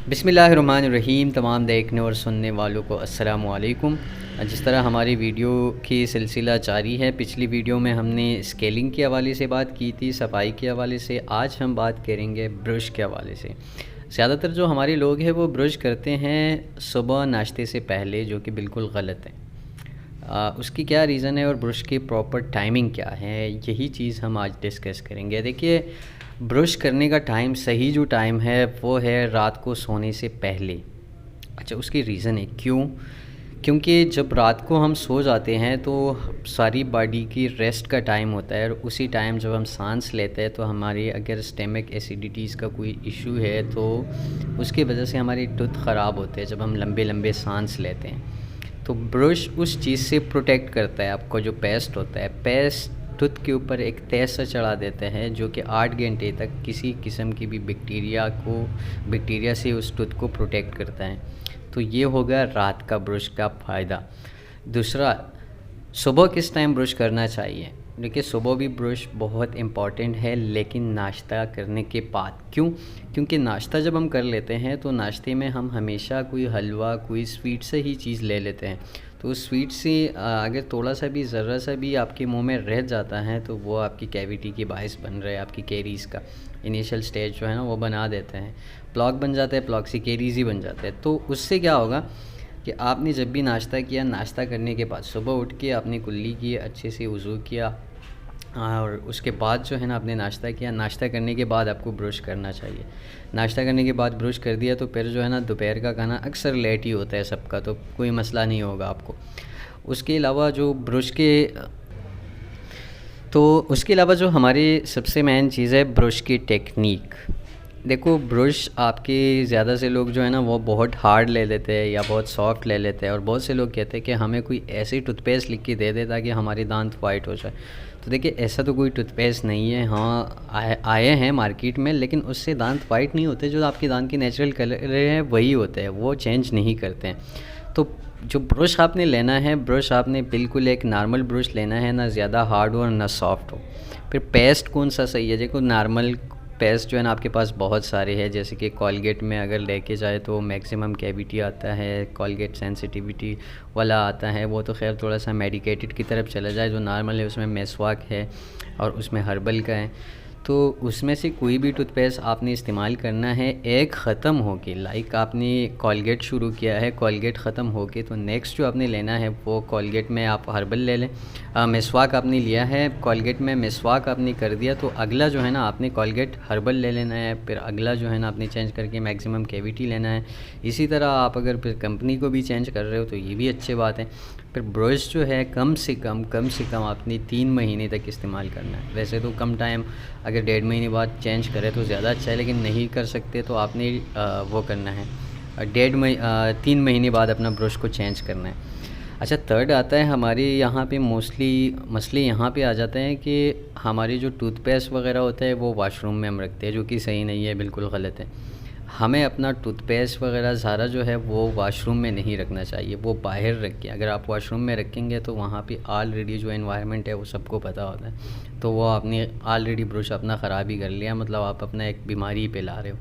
बिस्मिल्लाहिर्रहमानिर्रहीम। तमाम देखने और सुनने वालों को अस्सलामु अलैकुम। जिस तरह हमारी वीडियो की सिलसिला जारी है, पिछली वीडियो में हमने स्केलिंग के हवाले से बात की थी, सफाई के हवाले से। आज हम बात करेंगे ब्रश के हवाले से। ज़्यादातर जो हमारे लोग हैं वो ब्रश करते हैं सुबह नाश्ते से पहले, जो कि बिल्कुल गलत है। उसकी क्या रीज़न है और ब्रश की प्रॉपर टाइमिंग क्या है, यही चीज़ हम आज डिस्कस करेंगे। देखिए, ब्रश करने का टाइम, सही जो टाइम है वो है रात को सोने से पहले। अच्छा, उसकी रीज़न है क्यों? क्योंकि जब रात को हम सो जाते हैं तो सारी बॉडी की रेस्ट का टाइम होता है, और उसी टाइम जब हम सांस लेते हैं तो हमारी अगर स्टमक एसिडिटीज़ का कोई इशू है तो उसकी वजह से हमारी टूथ ख़राब होते हैं जब हम लंबे लंबे सांस लेते हैं। तो ब्रश उस चीज़ से प्रोटेक्ट करता है आपको। जो पेस्ट होता है, पेस्ट टूथ के ऊपर एक तह सा चढ़ा देते हैं जो कि 8 घंटे तक किसी किस्म की भी बैक्टीरिया से उस टूथ को प्रोटेक्ट करता है। तो ये हो गया रात का ब्रश का फ़ायदा। दूसरा, सुबह किस टाइम ब्रश करना चाहिए? देखिए, सुबह भी ब्रश बहुत इम्पॉर्टेंट है, लेकिन नाश्ता करने के बाद। क्यों? क्योंकि नाश्ता जब हम कर लेते हैं तो नाश्ते में हम हमेशा कोई हलवा, कोई स्वीट से ही चीज़ ले लेते हैं। तो उस स्वीट से अगर थोड़ा सा भी, ज़रा सा भी आपके मुंह में रह जाता है तो वो आपकी कैविटी की बायस बन रहा है, आपकी कैरीज़ का इनिशियल स्टेज जो है ना वो बना देते हैं। प्लॉक बन जाता है, प्लॉक से कैरीज़ ही बन जाता है। तो उससे क्या होगा कि आपने जब भी नाश्ता किया, नाश्ता करने के बाद सुबह उठ के आपने कुल्ली की, अच्छे से वज़ू किया, और उसके बाद जो है ना आपने नाश्ता किया। नाश्ता करने के बाद आपको ब्रश करना चाहिए। नाश्ता करने के बाद ब्रश कर दिया तो फिर जो है ना दोपहर का खाना अक्सर लेट ही होता है सबका, तो कोई मसला नहीं होगा आपको। उसके अलावा जो ब्रश के तो उसके अलावा जो हमारी सबसे मेन चीज़ है ब्रश की टेक्निक। देखो, ब्रश आपके ज़्यादा से लोग जो है ना वो बहुत हार्ड ले लेते हैं या बहुत सॉफ्ट ले लेते हैं, और बहुत से लोग कहते हैं कि हमें कोई ऐसी टूथपेस्ट लिख के दे दे ताकि हमारे दांत वाइट हो जाए। तो देखिए, ऐसा तो कोई टूथपेस्ट नहीं है। हाँ, आए हैं मार्केट में, लेकिन उससे दांत वाइट नहीं होते। जो आपके दांत के नेचुरल कलर है वही होते हैं, वो चेंज नहीं करते हैं। तो जो ब्रश आपने लेना है, ब्रश आपने बिल्कुल एक नॉर्मल ब्रश लेना है, ना ज़्यादा हार्ड हो और ना सॉफ्ट हो। फिर पेस्ट कौन सा सही है? देखो, नॉर्मल पेस्ट जो है ना आपके पास बहुत सारे हैं, जैसे कि कॉलगेट में अगर लेके जाए तो मैक्सिमम कैविटी आता है, कॉलगेट सेंसिटिविटी वाला आता है। वो तो खैर थोड़ा सा मेडिकेटेड की तरफ चला जाए। जो नॉर्मल है उसमें मेसवाक है और उसमें हर्बल का है। तो उसमें से कोई भी टूथपेस्ट आपने इस्तेमाल करना है। एक ख़त्म हो के, लाइक आपने कॉलगेट शुरू किया है, कॉलगेट ख़त्म हो के तो नेक्स्ट जो आपने लेना है वो कॉलगेट में आप हर्बल ले लें। मिसवाक आपने लिया है, कॉलगेट में मिसवाक आपने कर दिया तो अगला जो है ना आपने कॉलगेट हर्बल ले लेना है। फिर अगला जो है ना आपने चेंज करके मैक्सिमम कैविटी लेना है। इसी तरह आप अगर फिर कंपनी को भी चेंज कर रहे हो तो ये भी अच्छी बात है। फिर ब्रश जो है कम से कम आपने 3 महीने तक इस्तेमाल करना है। वैसे तो कम टाइम, अगर 1.5 महीने बाद चेंज करें तो ज़्यादा अच्छा है, लेकिन नहीं कर सकते तो आपने वो करना है 3 महीने बाद अपना ब्रश को चेंज करना है। अच्छा, थर्ड आता है हमारे यहाँ पे मोस्टली मसले यहाँ पे आ जाते हैं कि हमारी जो टूथपेस्ट वगैरह होता है वो वॉशरूम में हम रखते हैं, जो कि सही नहीं है, बिल्कुल गलत है। हमें अपना टूथपेस्ट वगैरह सारा जो है वो वॉशरूम में नहीं रखना चाहिए, वो बाहर रखें। अगर आप वॉशरूम में रखेंगे तो वहाँ पे ऑलरेडी जो एनवायरनमेंट है वो सबको पता होता है, तो वो आपने ऑलरेडी ब्रश अपना ख़राब ही कर लिया, मतलब आप अपना एक बीमारी पे ला रहे हो।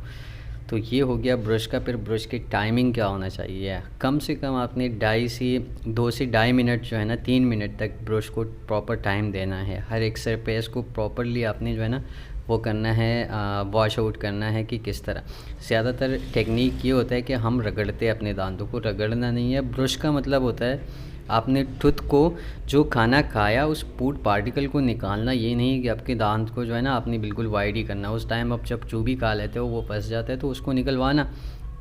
तो ये हो गया ब्रश का। फिर ब्रश की टाइमिंग क्या होना चाहिए? कम से कम आपने 2 से ढाई मिनट जो है ना 3 मिनट तक ब्रश को प्रॉपर टाइम देना है। हर एक सरफेस को प्रॉपरली आपने जो है ना वो करना है, वॉश आउट करना है। कि किस तरह, ज़्यादातर टेक्निक ये होता है कि हम रगड़ते हैं अपने दांतों को। रगड़ना नहीं है, ब्रश का मतलब होता है आपने टूथ को, जो खाना खाया उस फूड पार्टिकल को निकालना। ये नहीं कि आपके दांत को जो है ना आपने बिल्कुल वाइड ही करना। उस टाइम आप जब जो भी खा लेते हो वो फंस जाता है तो उसको निकलवाना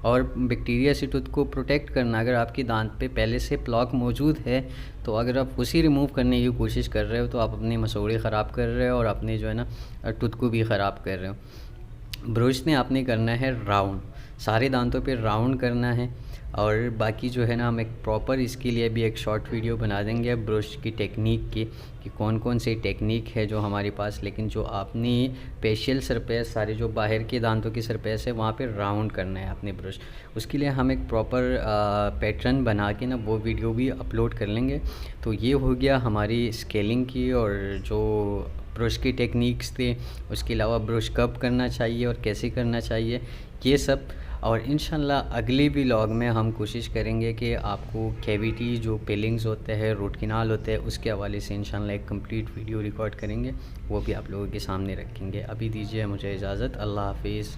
और बैक्टीरिया से टूथ को प्रोटेक्ट करना। अगर आपके दांत पे पहले से प्लॉक मौजूद है तो अगर आप उसी रिमूव करने की कोशिश कर रहे हो तो आप अपने मसूड़े ख़राब कर रहे हो और अपने जो है ना टूथ को भी ख़राब कर रहे हो। ब्रश ने आपने करना है राउंड, सारे दांतों पे राउंड करना है। और बाकी जो है ना हम एक प्रॉपर इसके लिए भी एक शॉर्ट वीडियो बना देंगे ब्रश की टेक्निक की, कि कौन कौन सी टेक्निक है जो हमारे पास। लेकिन जो आपने फेशियल सरफेस, सारे जो बाहर के दांतों की सरफेस है वहाँ पे राउंड करना है अपने ब्रश। उसके लिए हम एक प्रॉपर पैटर्न बना के ना वो वीडियो भी अपलोड कर लेंगे। तो ये हो गया हमारी स्केलिंग की और जो ब्रश की टेक्निक्स थे। उसके अलावा ब्रश कब करना चाहिए और कैसे करना चाहिए, ये सब और इंशाल्लाह अगली व्लॉग में हम कोशिश करेंगे कि आपको कैविटी जो पेलिंग्स होते हैं, रूट कैनाल होते हैं, उसके हवाले से इंशाल्लाह एक कंप्लीट वीडियो रिकॉर्ड करेंगे, वो भी आप लोगों के सामने रखेंगे। अभी दीजिए मुझे इजाज़त, अल्लाह हाफिज़।